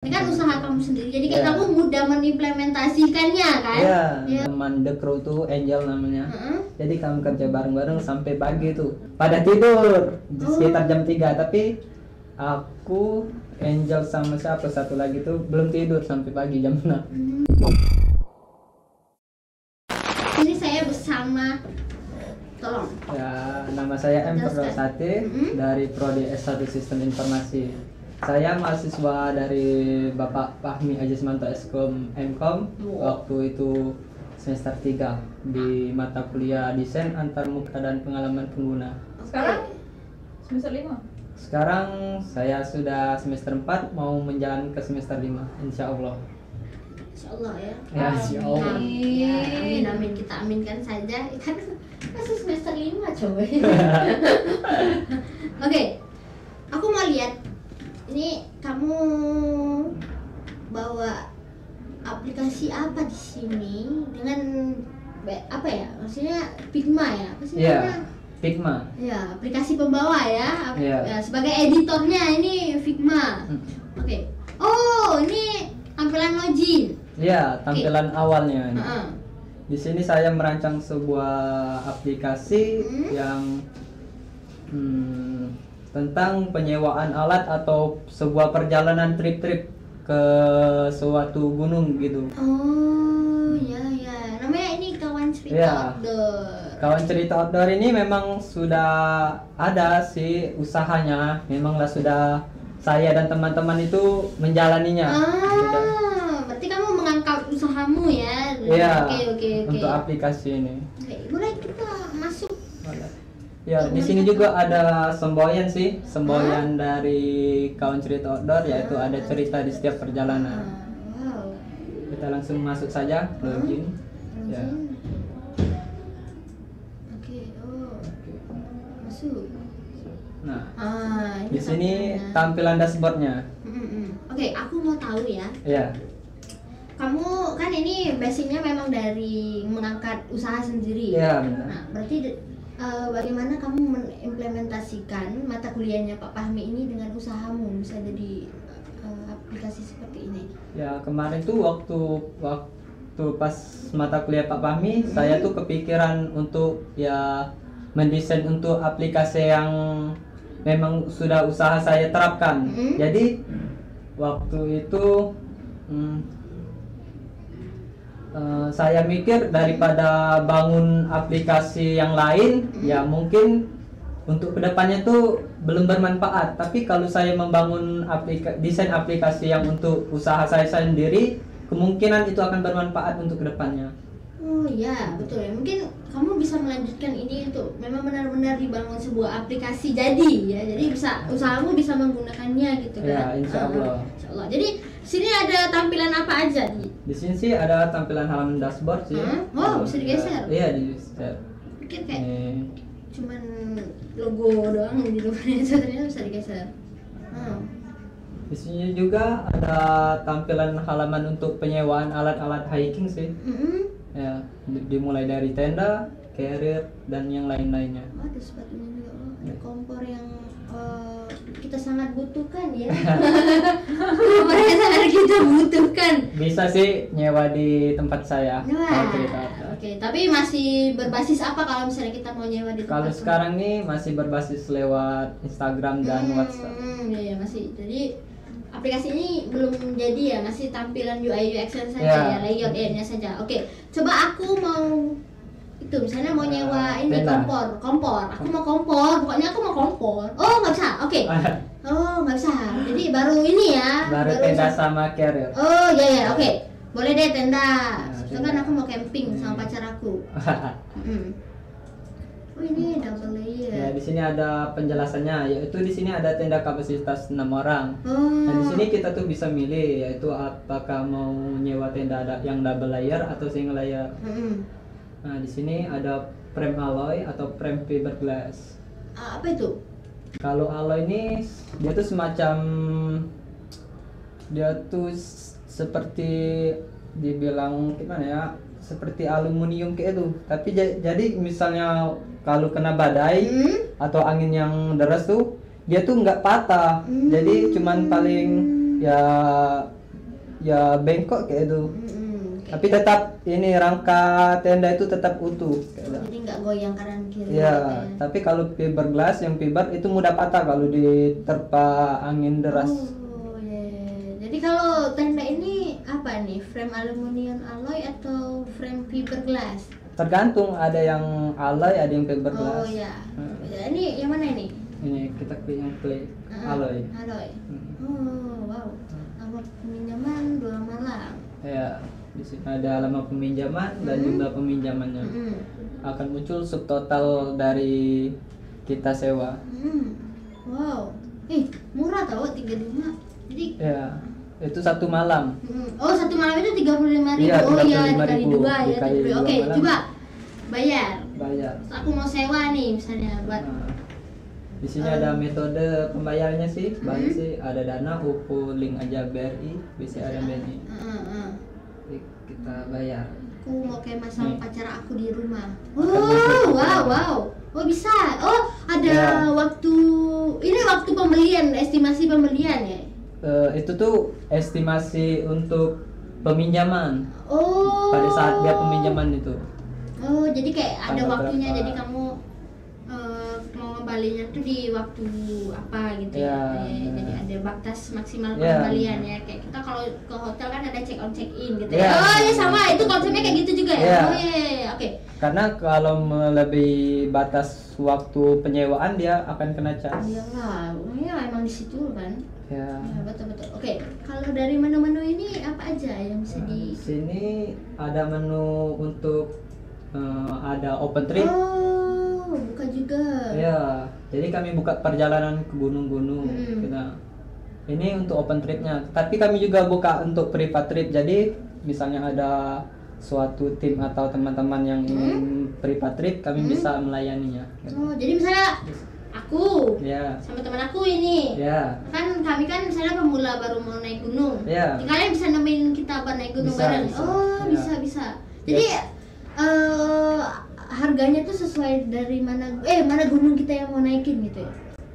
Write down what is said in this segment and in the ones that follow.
Ini kan usaha kamu sendiri, jadi kayak Ya. kamu mudah mengimplementasikannya kan? Ya, Ya. teman The Crew tuh Angel namanya. Heeh. Jadi kami kerja bareng-bareng sampai pagi tuh. Pada tidur sekitar jam 3, tapi aku, Angel sama siapa satu lagi tuh belum tidur sampai pagi jam 6. Ini saya bersama, tolong. Ya, nama saya M. Jelaskan. Perdosati Mm-mm. dari Prodi S1 Sistem Informasi. Saya mahasiswa dari Bapak Fahmi Ajismanto Eskom Mkom. Wow. Waktu itu semester 3 di mata kuliah Desain Antarmuka dan Pengalaman Pengguna. Sekarang semester 5. Sekarang saya sudah semester 4 mau menjalani ke semester 5 insya Allah. Insya Allah ya. Ya, insya Allah. Ya, amin amin, kita aminkan saja. Kan masih semester 5 coba. Oke, aku mau lihat ini kamu bawa aplikasi apa di sini dengan apa ya? Maksudnya Figma ya? Apa sih Iya, namanya? Figma. Ya, aplikasi pembawa ya. Iya. Ya, sebagai editornya ini Figma. Oke. Oh, ini tampilan login. Ya, tampilan awalnya ini. Heeh. Di sini saya merancang sebuah aplikasi yang tentang penyewaan alat atau sebuah perjalanan trip-trip ke suatu gunung gitu. Oh, ya ya. Namanya ini kawan cerita Iya. outdoor. Kawan cerita outdoor ini memang sudah ada sih usahanya, memanglah sudah saya dan teman-teman itu menjalaninya. Sudah. Berarti kamu mengangkat usahamu ya? Iya. Oke. Untuk aplikasi ini. Oke, boleh kita masuk. Ya, di sini juga ada semboyan sih, semboyan dari kawan cerita outdoor, yaitu ada cerita di setiap perjalanan. Wow. Kita langsung masuk saja, login. Ya. Oke, oh. Masuk. Nah, Ini di sini tampilannya. tampilan dashboardnya. Oke, aku mau tahu ya. Ya, Kamu kan ini basicnya memang dari mengangkat usaha sendiri. ya benar. Nah, berarti bagaimana kamu mengimplementasikan mata kuliahnya Pak Fahmi ini dengan usahamu bisa jadi aplikasi seperti ini? Ya, kemarin tuh waktu pas mata kuliah Pak Fahmi, saya tuh kepikiran untuk ya mendesain untuk aplikasi yang memang sudah usaha saya terapkan. Jadi waktu itu saya mikir daripada bangun aplikasi yang lain, ya mungkin untuk kedepannya tuh belum bermanfaat. Tapi kalau saya membangun desain aplikasi yang untuk usaha saya sendiri, kemungkinan itu akan bermanfaat untuk kedepannya. Oh iya, betul ya. Mungkin kamu bisa melanjutkan ini untuk memang benar-benar dibangun sebuah aplikasi jadi ya. Jadi bisa usahamu bisa menggunakannya gitu kan. Ya, insya Allah. Insya Allah. Jadi sini ada tampilan apa aja Di sini sih ada tampilan halaman dashboard sih. Oh, bisa digeser? Iya, digeser. Mungkin kayak Nih. cuman logo doang di luarnya, ternyata bisa digeser. Di sini juga ada tampilan halaman untuk penyewaan alat-alat hiking sih. Ya, dimulai dari tenda, carrier, dan yang lain-lainnya. Oh, ada sepatunya juga. Oh, ada kompor yang kita sangat butuhkan ya. Kompor yang sangat kita butuhkan. Bisa sih nyewa di tempat saya. Wah, Kalau cerita outdoor. oke. Tapi masih berbasis apa kalau misalnya kita mau nyewa di tempat? Kalau sekarang nih masih berbasis lewat Instagram dan WhatsApp. Ya, masih. Jadi aplikasi ini belum jadi ya, masih tampilan UI UX saja Ya. ya, layout-nya saja. Oke, coba aku mau itu misalnya mau nyewa ini tenda. kompor. Aku mau kompor, pokoknya aku mau kompor. Oh, nggak bisa. Oke. Oh, nggak bisa. Jadi baru ini ya. Baru tenda bisa. sama carrier. Oh, ya. Oke. Boleh deh tenda. Soalnya kan tenda. aku mau camping sama pacar aku. Oh, ini double Ya, layer. di sini ada penjelasannya, yaitu di sini ada tenda kapasitas 6 orang. Oh. Nah, di sini kita tuh bisa milih, yaitu apakah mau nyewa tenda yang double layer atau single layer. Nah, di sini ada frame alloy atau frame fiberglass. Apa itu? Kalau alloy ini dia tuh semacam seperti dibilang gimana ya? Seperti aluminium kayak itu. Tapi jadi misalnya kalau kena badai atau angin yang deras tuh dia tuh nggak patah. Jadi cuman paling ya bengkok kayak itu. Kayak Tapi tetap ini rangka tenda itu tetap utuh kayak gitu. jadi nggak goyang kanan kiri. Ya, gitu ya. tapi kalau fiberglass yang fiber itu mudah patah kalau diterpa angin deras. Oh, ya. Jadi kalau tenda ini apa nih? Frame aluminium alloy atau frame fiberglass? Tergantung, ada yang alloy, ada yang Oh fiberglass. ya. Hmm. Ya, ini yang mana ini? Ini kita pilih yang alloy. Alloy. Hmm. Oh, wow. Alamat peminjaman 2 malam. Ya, di sini ada alamat peminjaman dan jumlah peminjamannya. Akan muncul subtotal dari kita sewa. Wow. Murah tau 35. Jadi Ya, itu satu malam. oh, 1 malam itu 35.000. Iya, Oh iya, 35.000. dikali 2 ya. Dikali dua Oke, malam. coba bayar. Bayar. Terus aku mau sewa nih misalnya buat Nah, di sini ada metode pembayarannya sih, banyak sih. Ada Dana, UFO, link aja BRI, bisa ada BNI. Jadi kita bayar. Aku mau kayak masang Nih. pacar aku di rumah. Akan Wow. Oh bisa. Oh ada Ya. waktu pembelian, estimasi pembelian ya. Itu tuh estimasi untuk peminjaman Oh. pada saat dia peminjaman itu. Oh jadi kayak ada Tanggal waktunya. berapa? Jadi kamu mau ngembalinya tuh di waktu apa gitu ya. Ya, Jadi ada batas maksimal Ya. pengembalian ya. Kayak kita kalau ke hotel kan ada check on check in gitu Ya. ya. Oh ya sama. Itu konsepnya kayak gitu juga ya. Ya. Oh iya. Oke. Karena kalau melebihi batas waktu penyewaan dia akan kena cas. Iyalah, ya emang di situ kan. Ya. Ya, betul. Oke, kalau dari menu-menu ini apa aja yang bisa Di di sini ada menu untuk ada open trip. Oh, buka juga. Ya, jadi kami buka perjalanan ke gunung-gunung. Ini untuk open tripnya. Tapi kami juga buka untuk private trip. Jadi misalnya ada suatu tim atau teman-teman yang ingin private trip, kami bisa melayaninya. Oh, jadi misalnya aku Ya, sama teman aku ini. ya, Kan kami kan misalnya pemula baru mau naik gunung. Ya. Jadi kalian bisa nemenin kita buat naik gunung Bisa, bareng. bisa. Oh, Ya. bisa. Jadi harganya tuh sesuai dari mana gunung kita yang mau naikin gitu ya.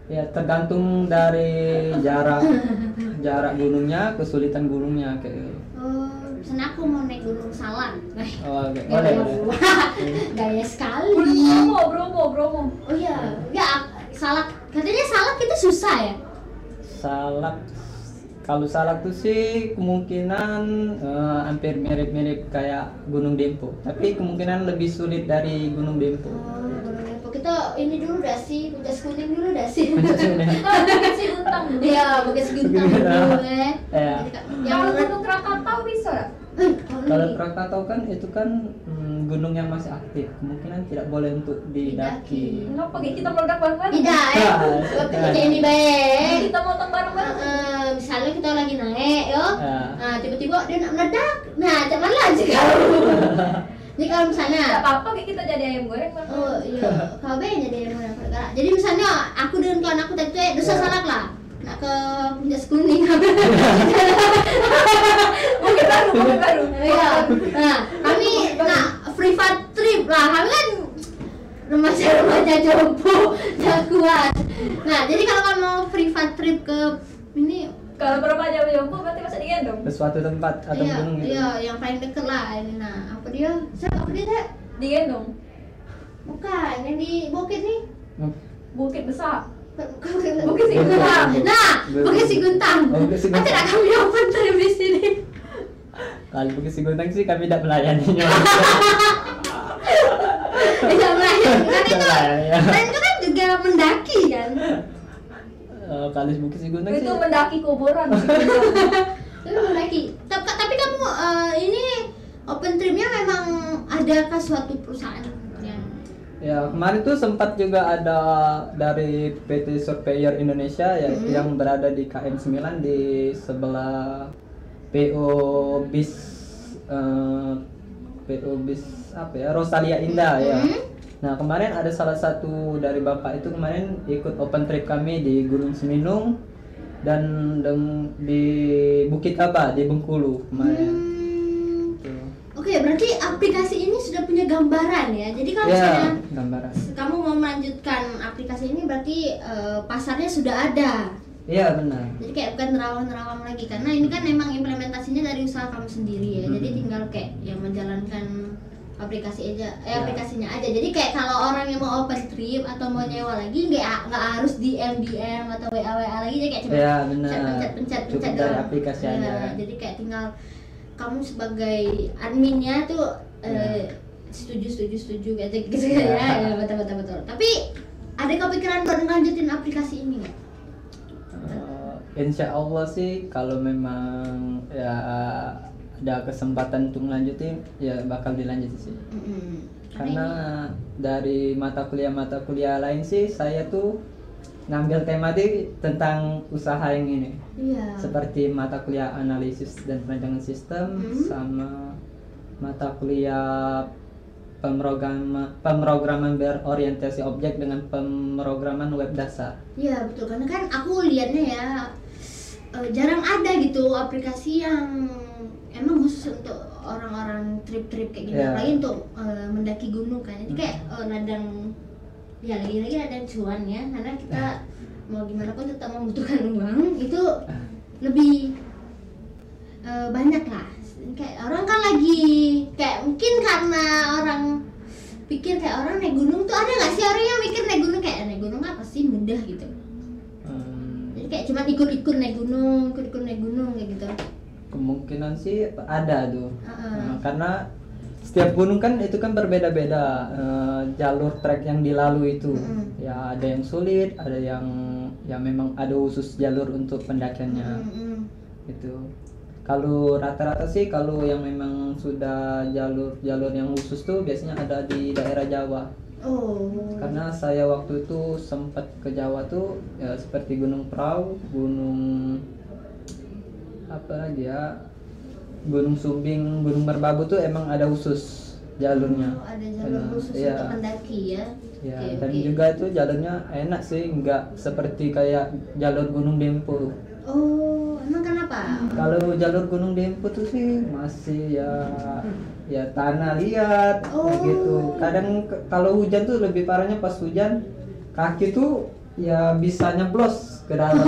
ya tergantung dari jarak gunungnya, kesulitan gunungnya kayak gitu. Oh, misalnya aku mau naik gunung Salak. Oh, oke. Boleh, boleh. Gaya sekali. Bromo. Oh iya, ya Salak. Katanya Salak itu susah ya? Salak, kalau Salak tuh sih kemungkinan hampir mirip-mirip kayak Gunung Dempo, tapi kemungkinan lebih sulit dari Gunung Dempo. Oh, Gunung Dempo. Kita ini dulu dah sih, Puncak Kuning dulu dah sih. Kasih Guntang dulu. Iya, Bukit Seguntang dulu ya. Ya. Jadi, Yang yang Gunung Krakatau bisa nggak? Kalau Krakatau kan itu kan gunung yang masih aktif, kemungkinan tidak boleh untuk didaki. Kenapa kita meledak bareng-bareng? tidak ya. Kayak ini baik. Kita motong bareng-bareng. Misalnya kita lagi naik, yo. Ya. Nah, tiba-tiba dia nak meledak. Nah, cuman aja kau. Jadi kalau misalnya Nggak apa-apa kayak kita jadi ayam goreng bareng. oh iya, kau nya dia yang mana perkara. Jadi misalnya aku dengan kawan aku tadi tuh dosa Ya. Salak lah. Nak ke Puncak Kuning. Bukit baru. Iya. Nah, kami nak private trip lah. Kami kan remaja-remaja jompo tak kuat. Nah, jadi kalau kamu mau private trip ke ini Kalau berapa jam jompo berarti masa digendong? Ke suatu tempat atau iya, gunung gitu. iya, yang paling deket lah ini. Nah, apa dia? Apa dia? Teh? Digendong. Bukan, yang di Bukit nih. Bukit besar. Bukit Seguntang. Nah, Bukit Seguntang. Oh, Bukit Seguntang. Ada tak kami open trip di sini? Kalau Bukit Seguntang sih kami tidak melayaninya. Tidak melayani. Kan itu, Ya. kan itu kan juga mendaki kan. Kalau Bukit Seguntang sih Itu mendaki kuburan. Tapi mendaki. Tapi kamu ini open tripnya memang adakah suatu perusahaan yang ya, kemarin tuh sempat juga ada dari PT Surveyor Indonesia yang berada di KM 9 di sebelah PO Bis apa ya, Rosalia Indah ya. Nah, kemarin ada salah satu dari Bapak itu kemarin ikut open trip kami di Gunung Seminung dan di Bukit Kaba di Bengkulu kemarin. Tuh. Oke, berarti aplikasi ini sudah punya gambaran ya. Jadi kalau Ya, misalnya gambaran. kamu mau melanjutkan aplikasi ini berarti pasarnya sudah ada. Iya benar. Jadi kayak bukan nerawang-nerawang lagi, karena ini kan memang implementasinya dari usaha kamu sendiri ya. Jadi tinggal kayak yang menjalankan aplikasi aja, Ya. aplikasinya aja. Jadi kayak kalau orang yang mau open trip atau mau nyewa lagi nggak harus DM atau WA lagi, jadi kayak cuma Iya benar. pencet Cukup dari doang. aplikasi Iya, aja. jadi kayak tinggal kamu sebagai adminnya tuh Ya. setuju aja gitu Ya. ya. Ya betul. Tapi ada kepikiran buat lanjutin aplikasi ini nggak? Insya Allah sih kalau memang ya ada kesempatan untuk lanjutin ya bakal dilanjutin sih. Karena dari mata kuliah lain sih saya tuh ngambil tematik tentang usaha yang ini. Iya. Seperti mata kuliah analisis dan perancangan sistem sama mata kuliah pemrograman berorientasi objek dengan pemrograman web dasar. Iya betul, karena kan aku lihatnya ya jarang ada gitu aplikasi yang emang khusus untuk orang-orang trip-trip kayak gini, Iya. apalagi untuk mendaki gunung kan. Jadi kayak ladang, ya lagi-lagi ladang cuan ya, karena kita mau gimana pun tetap membutuhkan uang, itu lebih banyak lah. Kayak orang kan lagi kayak mungkin karena orang pikir kayak orang naik gunung tuh, ada nggak sih orang yang mikir naik gunung kayak naik gunung apa sih mudah gitu. Jadi kayak cuma ikut-ikut naik gunung kayak gitu. Kemungkinan sih ada tuh. Karena setiap gunung kan itu kan berbeda-beda jalur trek yang dilalui itu. Ya ada yang sulit, ada yang ya memang ada khusus jalur untuk pendakiannya. Itu. Kalau rata-rata sih kalau yang memang sudah jalur yang khusus tuh biasanya ada di daerah Jawa. Oh. Karena saya waktu itu sempat ke Jawa tuh ya seperti Gunung Prau, Gunung apa lagi ya, Gunung Sumbing, Gunung Merbabu tuh emang ada khusus jalurnya. Oh, ada jalur khusus Iya. untuk pendaki ya. Ya, Oke, dan oke. juga itu jalurnya enak sih, nggak seperti kayak jalur Gunung Dempo. Oh, emang kenapa? Kalau jalur Gunung Dempo tuh sih masih ya tanah liat kayak gitu. Kadang kalau hujan tuh lebih parahnya pas hujan kaki tuh ya bisa nyeblos ke dalam.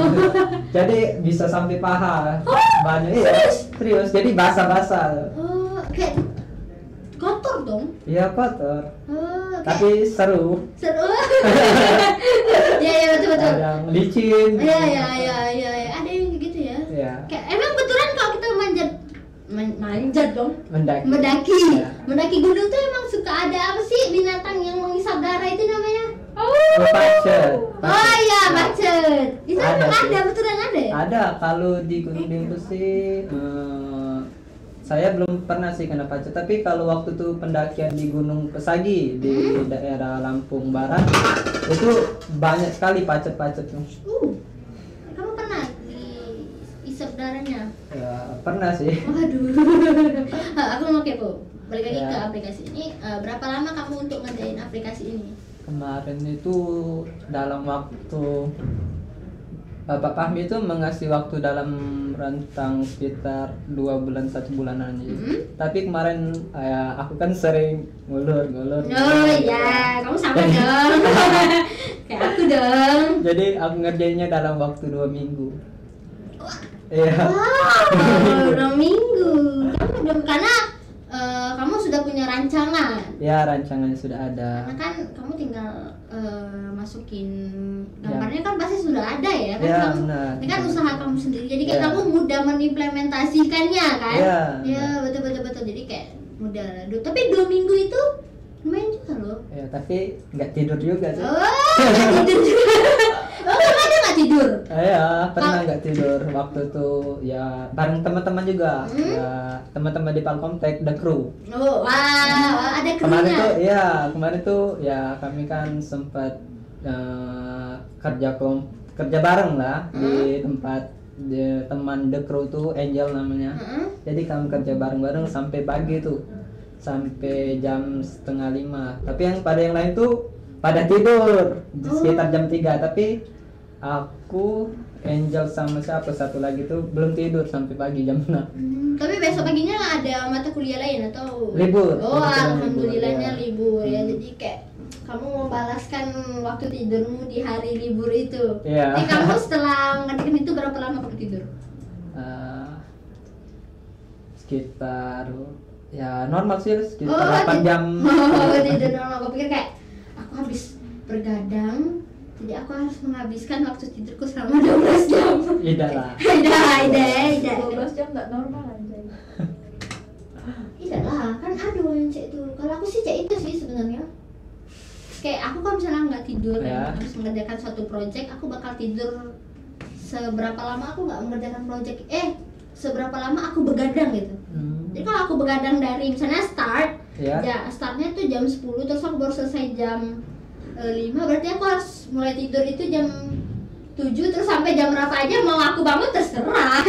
Jadi bisa sampai paha. Banyak ya. Serius. Jadi basah-basah. Oh, kayak kotor dong. Iya kotor. Oh, kayak Tapi seru. seru. Ya betul. Ada yang licin. Ya. Ada yang kayak gitu ya. Ya. Kayak emang betulan kalau kita manjat dong. Mendaki. Ya. Mendaki gunung tuh emang suka ada apa sih binatang yang menghisap darah itu namanya? Oh, pacet. Oh iya, macet. Itu Ada emang sih. ada, betulan ada ya? Ada. Kalau di Gunung Dempo sih saya belum pernah sih kena pacet, tapi kalau waktu itu pendakian di Gunung Pesagi di daerah Lampung Barat itu banyak sekali pacet-pacetnya. Kamu pernah diisap darahnya? Ya, pernah sih. Waduh. Aku mau kepo. Balik lagi Ya. ke aplikasi ini. Berapa lama kamu untuk ngerjain aplikasi ini? Kemarin itu dalam waktu Bapak Fahmi itu mengasih waktu dalam rentang sekitar 2 bulan 1 bulanan aja. Tapi kemarin aku kan sering ngulur. Oh iya, kamu sama dong. Kayak aku dong. Jadi aku ngerjainnya dalam waktu 2 minggu. Iya. Wow, 2 minggu. Kamu udah karena kamu sudah punya rancangan. Ya rancangannya sudah ada. Karena kan kamu tinggal masukin gambarnya kan pasti sudah ada ya kan, Ya, kamu benar. ini kan usaha kamu sendiri, jadi kayak Ya. kamu mudah mengimplementasikannya kan. Ya. Betul jadi kayak mudah. Tapi 2 minggu itu lumayan juga loh. Ya tapi nggak tidur juga sih. Nggak tidur juga. Kamu ada nggak tidur? Ya pernah nggak tidur waktu itu ya bareng teman-teman juga. Ya teman-teman di Palkomtek, The Crew. Wow, ada Kemarin krunya. tuh kemarin tuh ya kami kan sempat kerja bareng lah di tempat teman The Crew tuh, Angel namanya. Jadi kami kerja bareng-bareng sampai pagi tuh, sampai jam 4:30. Tapi pada yang lain tuh pada tidur di sekitar jam 3. Tapi aku, Angel sama siapa satu lagi tuh belum tidur sampai pagi jam 6. Tapi besok paginya nggak ada mata kuliah lain atau Libur. Oh, Kebetulan alhamdulillahnya libur, libur ya. Jadi kayak kamu membalaskan waktu tidurmu di hari libur itu. Iya. Jadi kamu setelah mengerjakan itu berapa lama kamu tidur? Sekitar ya normal sih sekitar 8 jam. Oh, tidur normal. Aku pikir kayak aku habis bergadang, jadi aku harus menghabiskan waktu tidurku selama 12 jam. Tidak lah. Tidak. 12 jam nggak normal anjay. Tidak lah, kan ada yang cek itu. Kalau aku sih cek itu sih sebenarnya. Kayak aku kalau misalnya nggak tidur Ya. habis mengerjakan suatu project, aku bakal tidur seberapa lama aku nggak mengerjakan project. Seberapa lama aku begadang gitu. Jadi kalau aku begadang dari misalnya start, Ya. startnya tuh jam 10 terus aku baru selesai jam 5, berarti aku harus mulai tidur itu jam 7 terus sampai jam berapa aja mau aku bangun terserah.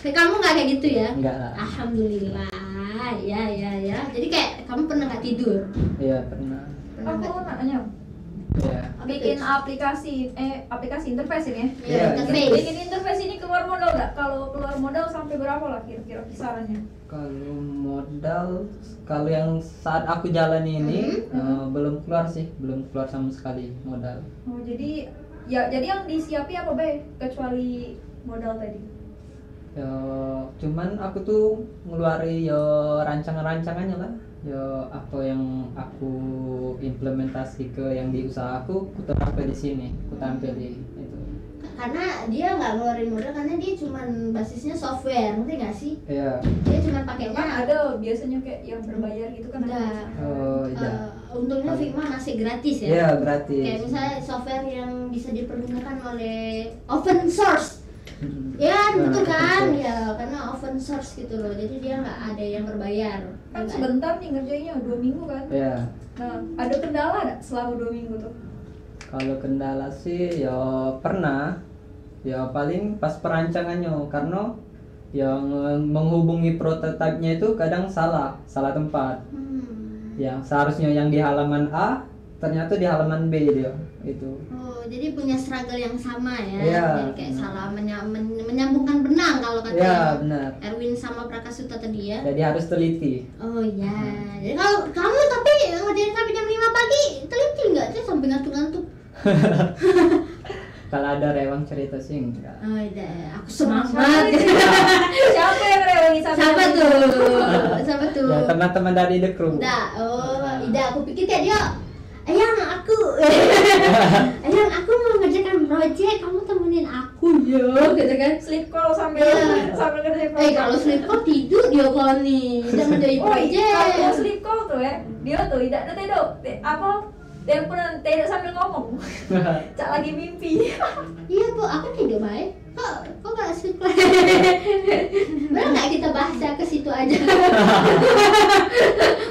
Kamu nggak kayak gitu ya? Enggak lah. Alhamdulillah, ya. Jadi kayak kamu pernah nggak tidur? Iya pernah. Pernah nggak Aku tidur? nanya, Iya. bikin aplikasi interface ini ya. Iya, interface. Bikin interface ini keluar modal nggak? Kalau keluar modal sampai berapa lah kira-kira kisarannya? Kalau modal, kalau yang saat aku jalani ini belum keluar sih, belum keluar sama sekali modal. Oh jadi yang disiapi apa be? Kecuali modal tadi. Ya, cuman aku tuh ngeluari ya rancangan-rancangannya lah. Ya apa yang aku implementasi ke yang di usaha aku tampil di sini, aku tampil di itu. Karena dia nggak ngeluarin modal karena dia cuman basisnya software, ngerti nggak sih? Iya. Dia cuma Kan pakainya ada biasanya kayak yang berbayar gitu kan ada. udah. Oh iya. Untungnya Figma masih gratis ya. Iya gratis. Kayak misalnya software yang bisa dipergunakan oleh open source. Mm-mm. Ya Nah, betul kan? betul. Ya karena open source gitu loh. Jadi dia nggak ada yang berbayar. Kan Nggak- sebentar nih ngerjainnya 2 minggu kan. Iya. Nah, ada kendala nggak selama 2 minggu tuh? Kalau kendala sih ya pernah. Ya paling pas perancangannya karena yang menghubungi prototipe-nya itu kadang salah tempat. Yang seharusnya yang di halaman A ternyata di halaman B dia itu. Oh, jadi punya struggle yang sama ya. Iya. Jadi kayak salah menyambungkan benang kalau kata Iya benar. Erwin sama Prakasuta tadi ya. Jadi harus teliti. Oh iya. Jadi kalau kamu tapi ngerjain sampai jam 5 pagi, teliti nggak sih sampai ngantuk-ngantuk? Kalau ada rewang cerita sih enggak. Oh iya, aku semangat. Siapa yang rewangi Siapa tuh? Siapa tuh? Ya teman-teman dari The Crew. Ida, Ida, aku pikir kayak dia, Ayang aku mau ngerjakan project, kamu temenin aku ya, gitu kan? sleep call sambil Iya. sambil ngerjain project. Kalau sleep call tidur dia kok nih, udah ngerjain Oh, iya, kalau project. sleep call tuh ya, dia tuh tidak ada tidur. Teleponan tidak sambil ngomong. Cak lagi mimpi. Iya bu, aku tidur baik. Kok nggak sleep call? Boleh nggak kita bahasa ke situ aja?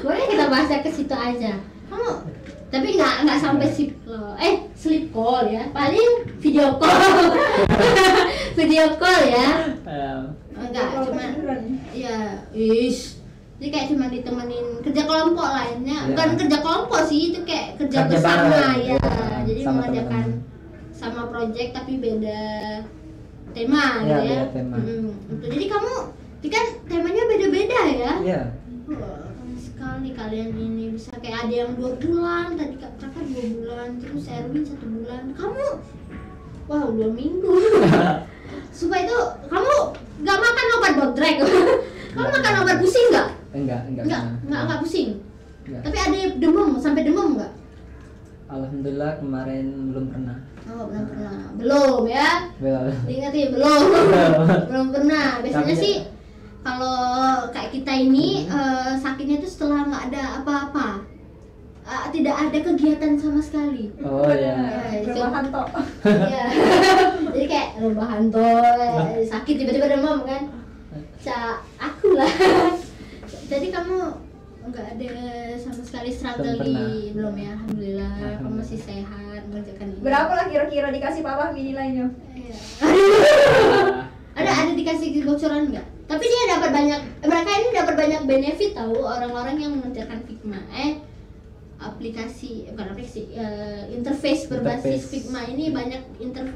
Boleh kita bahasa ke situ aja. Kamu tapi nggak sampai sleep call ya, paling video call. Video call ya. Enggak, cuma ya jadi kayak cuma ditemenin kerja kelompok lainnya, Ya. bukan kerja kelompok sih, itu kayak kerja Kerja bersama bareng, ya. ya, Jadi sama mengerjakan teman-teman. sama project tapi beda tema Ya, gitu ya. beda tema. Gitu. Jadi kamu, ini kan temanya beda-beda ya. Iya. Wah, keren sekali kalian ini, bisa kayak ada yang 2 bulan, tadi kakak 2 bulan, terus Erwin 1 bulan, kamu wow 2 minggu. Supaya itu kamu nggak makan obat botrek. Kamu makan obat pusing nggak? Enggak. Nggak pusing. Enggak. Tapi ada demam, sampai demam nggak? Alhamdulillah kemarin belum pernah. Oh, belum pernah. Belum ya. Belum. Ingat ya, belum. Belum pernah. Biasanya Tapi- sih kalau kayak kita ini sakitnya itu setelah nggak ada apa-apa. Tidak ada kegiatan sama sekali. Oh ya. itu. Rebahan tok. Iya. Jadi kayak rebahan tuh, sakit tiba-tiba demam kan. Aku lah. Jadi kamu nggak ada sama sekali struggle Belum pernah. belum ya? Alhamdulillah. Kamu Alhamdulillah. masih sehat mengerjakan ini. Berapa lah kira-kira dikasih papa nilainya? Iya. Ada dikasih bocoran nggak? Tapi dia dapat banyak, mereka ini dapat banyak benefit tahu, orang-orang yang mengerjakan Figma. Interface berbasis Interface. Figma ini banyak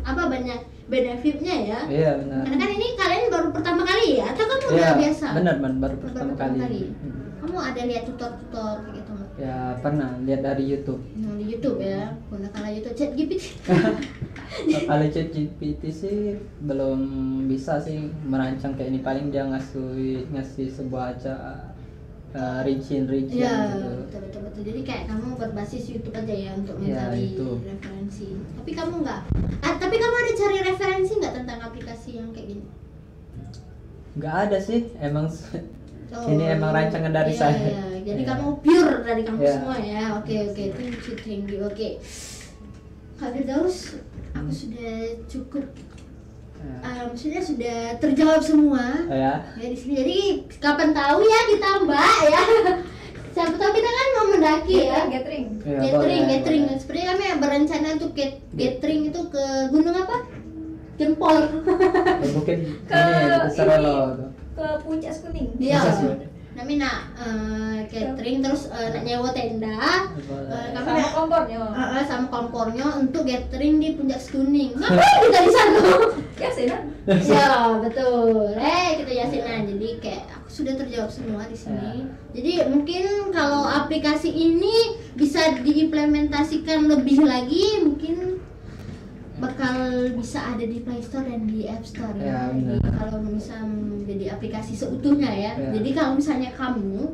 banyak benefitnya ya. Iya benar. Karena kan ini kalian baru pertama kali ya, atau kamu Iya udah biasa? benar baru pertama kali. Kamu ada lihat tutor kayak gitu nggak? Ya pernah lihat dari YouTube. Di YouTube ya, gunakanlah YouTube ChatGPT. Kalau ChatGPT sih belum bisa sih merancang kayak ini, paling dia ngasih sebuah rincian Iya, gitu. betul. Jadi kayak kamu berbasis YouTube aja ya untuk Iya, mencari YouTube. referensi. Tapi kamu tapi kamu ada cari referensi nggak tentang aplikasi yang kayak gini? Nggak ada sih, emang Oh, ini emang rancangan dari saya. Iya. Jadi Iya. kamu pure dari kamu Iya. semua ya. Oke. Thank you. Oke. Kak Firdaus, aku sudah cukup, maksudnya sudah terjawab semua. Ya. Ya di sini. Jadi kapan tahu ya kita Mbak ya. Siapa tahu kita kan mau mendaki ya. Gathering. Ya, Gathering. boleh. Sepertinya kami berencana untuk gathering itu ke gunung apa? Jempol. Mungkin Ke ini Serelo tuh. Ke Puncak Kuning. Iya. Bisa sih. Kami nak catering terus nak nyewa tenda. Kami Sama nak kompornya. sama kompornya untuk gathering di Puncak Kuning. Ngapain kita di sana? Ya sih kan. Ya betul. Kita yasinan. Jadi kayak aku sudah terjawab semua di sini. Jadi mungkin kalau aplikasi ini bisa diimplementasikan lebih lagi, mungkin bakal bisa ada di Play Store dan di App Store ya. Ya, Jadi benar. kalau bisa menjadi aplikasi seutuhnya ya. Ya. Jadi kalau misalnya kamu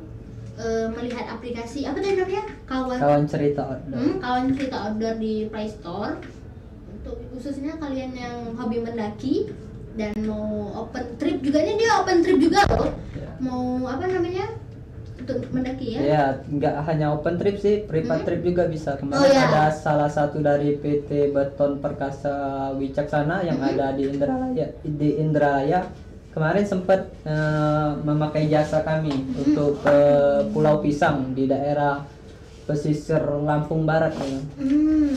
melihat aplikasi apa tadi namanya? Kawan cerita outdoor. Kawan cerita outdoor di Play Store. Untuk khususnya kalian yang hobi mendaki dan mau open trip juga, ini dia open trip juga loh. Ya. Mau apa namanya? Untuk mendaki ya. Ya, nggak hanya open trip sih, private trip juga bisa. Kemarin Oh, ya. ada salah satu dari PT Beton Perkasa Wicaksana yang ada di Indralaya. Kemarin sempat memakai jasa kami untuk ke Pulau Pisang di daerah pesisir Lampung Barat ya.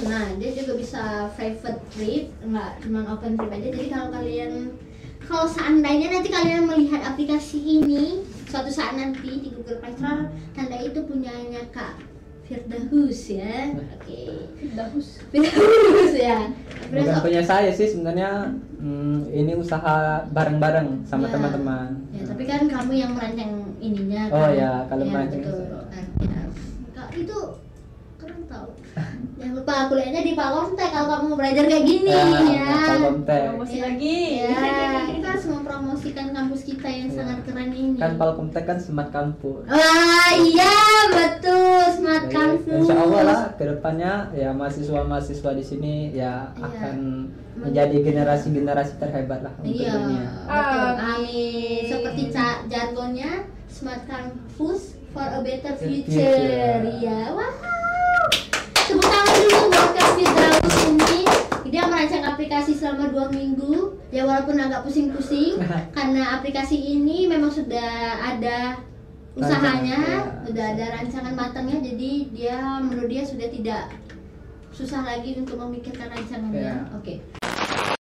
Nah dia juga bisa private trip, nggak cuma open trip aja. Jadi kalau seandainya nanti kalian melihat aplikasi ini suatu saat nanti di Google Play Store, tanda itu punyanya Kak Firdaus ya. Oke. Firdaus ya. Bukan punya saya sih sebenarnya, ini usaha bareng-bareng sama Ya. teman-teman. Ya, tapi kan kamu yang merancang ininya. Oh kan? ya, kalau merancang betul. saya. Ya. Kak itu keren tau. Jangan lupa kuliahnya di Palomtek kalau kamu belajar kayak gini ya. Palkomtek. Promosi lagi. Ya, kita harus mempromosikan kampus kita yang Ya. sangat keren ini. Kan Palkomtek kan smart kampus. Wah, iya betul, smart Jadi, kampus. insya Allah lah kedepannya ya mahasiswa-mahasiswa di sini ya Iya. akan menjadi generasi-generasi terhebat lah untuk Iya, dunia. betul. Amin. Amin. Seperti jargonnya smart campus for a better future. Future. Iya, wow. Tepuk tangan dulu buat Kak Firdaus ini. Dia merancang aplikasi selama 2 minggu. Ya walaupun agak pusing-pusing karena aplikasi ini memang sudah ada usahanya, Rancangan, ya. sudah ada rancangan matangnya. Jadi menurut dia sudah tidak susah lagi untuk memikirkan rancangannya. Ya. Oke.